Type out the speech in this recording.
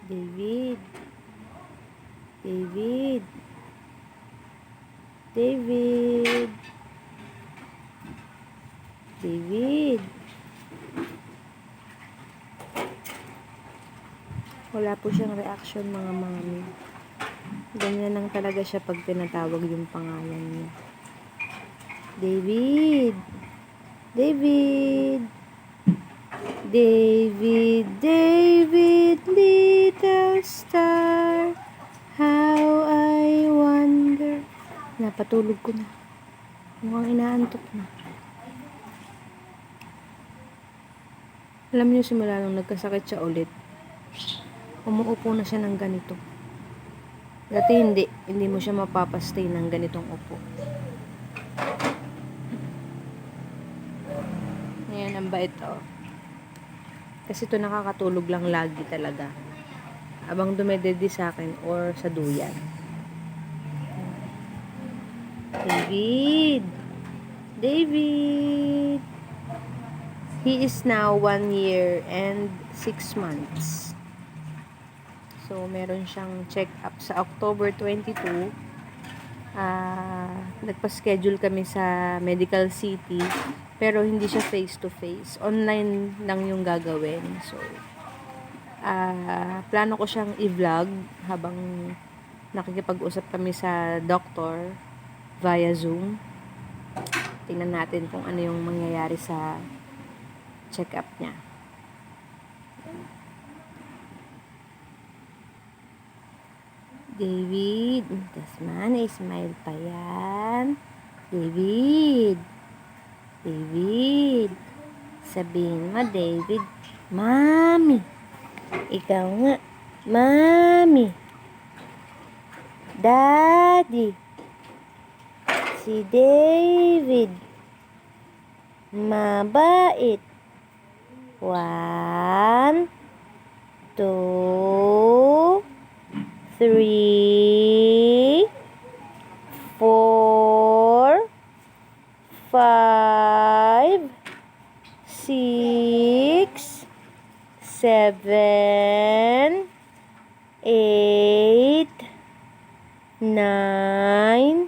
David. David. David. David. Wala po siyang reaction, mga mami. Ganyan lang talaga siya pag tinatawag yung pangalan niya. David. David. David, David, little star, how I wonder. Napatulog ko na. Mukhang inaantok na. Alam niyo, simula nung nagkasakit siya ulit, umuupo na siya ng ganito. Dati hindi mo siya mapapastay ng ganitong upo. Ngayon, ang bait, oh. Kasi ito nakakatulog lang lagi talaga. Abang dumedede sa akin or sa duyan. David. David. He is now 1 year and 6 months. So, meron siyang check-up sa October 22. Nagpa-schedule kami sa Medical City. Pero hindi siya face-to-face. Online lang yung gagawin. So, plano ko siyang i-vlog habang nakikipag-usap kami sa doctor via Zoom. Tingnan natin kung ano yung mangyayari sa check-up niya. David, tas man, smile pa yan. David. David. Sabihin mo, David. Mami. Ikaw nga. Mami. Daddy. Si David. Mabait. 1, 2, 3, 4, 5, 6, 7, 8, 9,